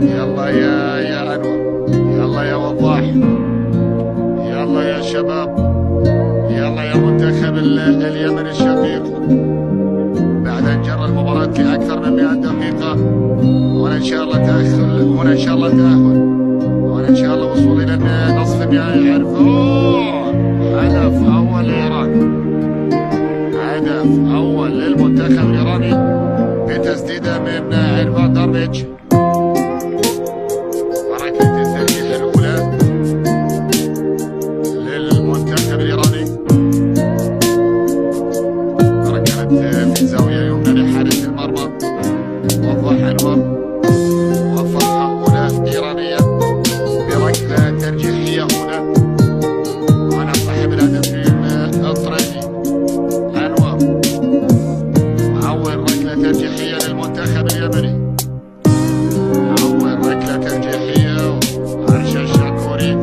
يلا يا انور، يلا يا وضاح، يلا يا شباب، يلا يا منتخب اليمن الشقيق. بعد ان جرى المباراة لاكثر من 100 دقيقة، وان ان شاء الله تاهل، وان ان شاء الله تاهل، وان ان شاء الله وصول الى نصف النهائي. يعرفون هدف اول لايران، هدف اول للمنتخب الايراني بتسديده من عرفان داربيتش. وركلة الترجيح الاولى للمنتخب الايراني، ركلت في زاويه يمنى لحارس المرمى وضاح انور. وفتحه اولى ايرانيه بركله ترجيحيه هنا، وانا صاحب الهدف الطريقي انور. اول ركله ترجيحيه للمنتخب اليمني، اول ركله ترجيحيه عرشه الشاكوري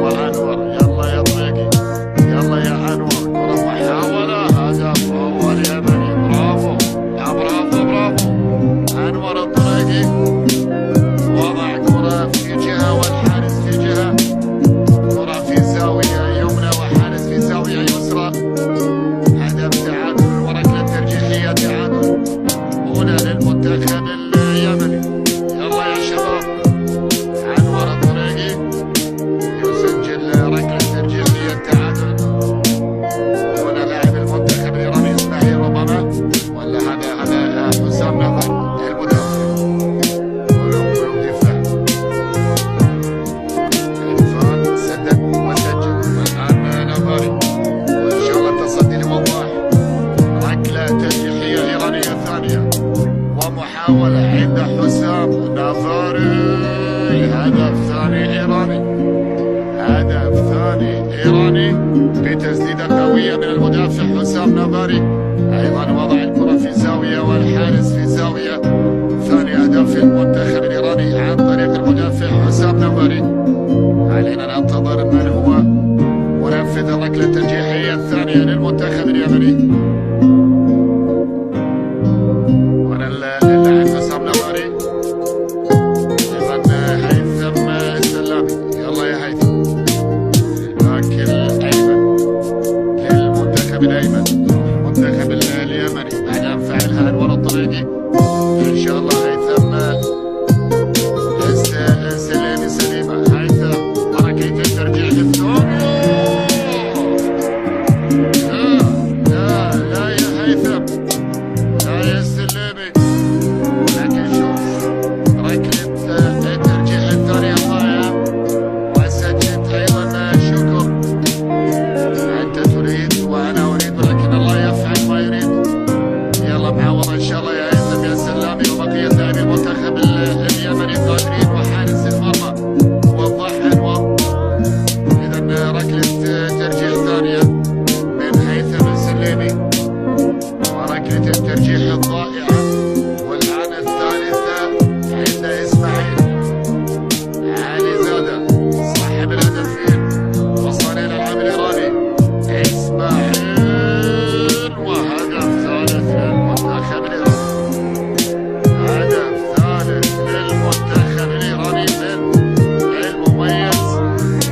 وانور. يلا يا طريقي، يلا يا انور، كره محاوله، هدف اول يمني. برافو برافو برافو انور الطريقي، وضع كره في جهه والحارس في جهه، كره في زاويه يمنى وحارس في زاويه يسرى. هدف تعادل وركله ترجيحيه تعادل اولى للمنتخب اليمني. يلا يا شباب، انور الطريقي يسجل ركله ترجيحيه تعادل. هنا لاعب المنتخب الايراني اسماعيل ربما، ولا هذا حسام نظر المدافع. قلوب دفاع، عرفان سدد وسجل. الان نظري، وان شاء الله تصدي لوضاح. ركله ترجيحيه ايرانيه ثانيه ومحاوله عند حسام نظري. هدف ثاني ايراني، هدف ثاني ايراني بتسديده قويه من المدافع حسام نظري. ايضا وضع الكره في زاويه والحارس في زاويه. ثاني اهداف المنتخب الايراني عن طريق المدافع حسام نظري. علينا ننتظر من هو منفذ الركله الترجيحيه الثانيه للمنتخب اليمني. وانا اللاعب حسام نظري، ايضا هيثم السلامي. يلا يا هيثم، الباك الايمن للمنتخب الايمن، المنتخب اليمني. بعد ان فعلها انور الطريقي، ان شاء الله هيثم السلامي سليمه. هيثم حركه الترجيح الثاني. لا يا هيثم، لا يا السلامي، لكن شوف ركله الترجيح الثانيه ضايعه. وسجلت ايضا شكر. انت تريد وانا اريد، ولكن الله يفعل ما يريد. يلا معوضه ان شاء الله يا هيثم يا سلامي، وبقيه لاعبي المنتخب اليمني قادرين، وحارس المرمى وضاح انور. اذا ركله ترجيح ثانيه من هيثم السليمي، وركله الترجيح الضائعه. والان الثالثه عند اسماعيل علي زاده صاحب الهدفين وصانع الالعاب الايراني اسماعيل. وهدف ثالث للمنتخب الايراني، هدف ثالث للمنتخب الايراني من المميز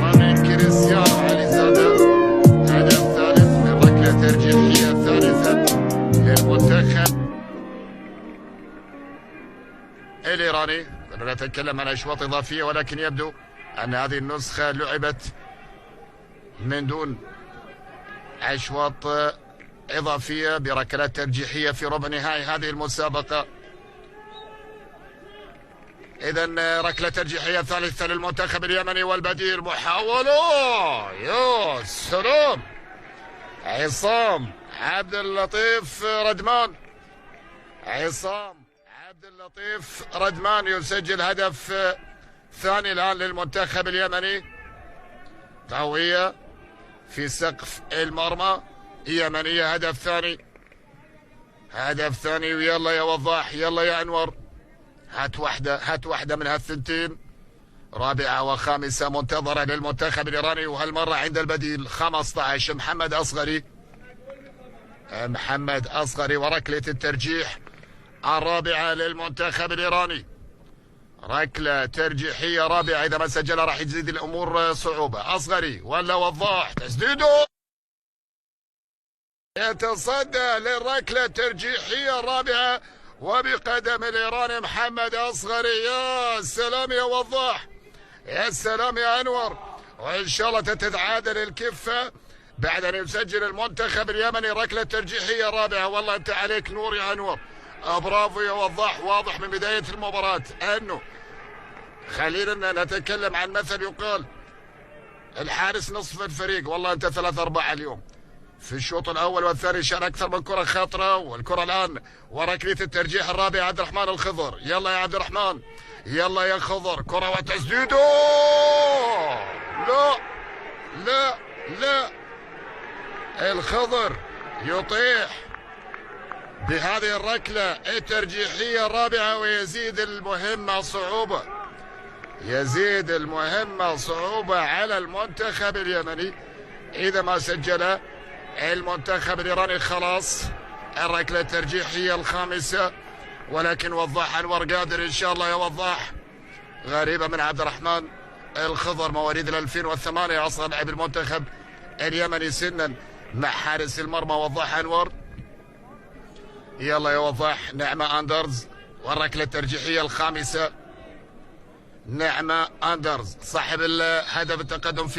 ومن كريستيانو علي زاده. هدف ثالث من ركله ترجيحيه ثالثه للمنتخب الايراني. كنا نتكلم عن اشواط اضافيه، ولكن يبدو ان هذه النسخه لعبت من دون اشواط اضافيه بركلات ترجيحيه في ربع نهائي هذه المسابقه. اذا ركله ترجيحيه ثالثه للمنتخب اليمني، والبديل محاوله. يا سلام، عصام عبد اللطيف ردمان، عصام عبد اللطيف ردمان يسجل هدف ثاني الان للمنتخب اليمني. قويه في سقف المرمى يمنيه. هدف ثاني، هدف ثاني. ويلا يا وضاح، يلا يا انور، هات واحده من هالثنتين. رابعه وخامسه منتظره للمنتخب الايراني، وهالمره عند البديل 15 محمد اصغري. محمد اصغري وركله الترجيح الرابعه للمنتخب الايراني. ركلة ترجيحية رابعة، إذا ما سجلها راح يزيد الأمور صعوبة. أصغري ولا وضاح، تسديده يتصدى للركلة الترجيحية الرابعة وبقدم الإيراني محمد أصغري. يا سلام يا وضاح، يا سلام يا أنور، وإن شاء الله تتعادل الكفة بعد أن يسجل المنتخب اليمني ركلة ترجيحية رابعة. والله أنت عليك نور يا أنور، برافو يا وضاح. واضح من بداية المباراة أنه خلينا نتكلم عن مثل يقال الحارس نصف الفريق. والله أنت 3-4 اليوم. في الشوط الأول والثاني شان أكثر من كرة خاطرة، والكرة الآن وركلة الترجيح الرابع عبد الرحمن الخضر. يلا يا عبد الرحمن، يلا يا خضر، كرة وتسديده. لا لا لا، الخضر يطيح بهذه الركلة الترجيحية الرابعة ويزيد المهمة صعوبة، يزيد المهمة صعوبة على المنتخب اليمني. إذا ما سجل المنتخب الإيراني خلاص الركلة الترجيحية الخامسة، ولكن وضاح أنور قادر إن شاء الله يا وضاح. غريبة من عبد الرحمن الخضر، مواليد 2008، أصغر لاعب المنتخب اليمني سنا مع حارس المرمى وضاح أنور. يلا يا وضاح، نعمة أندرز والركلة الترجيحية الخامسة. نعمة أندرز صاحب الهدف التقدم في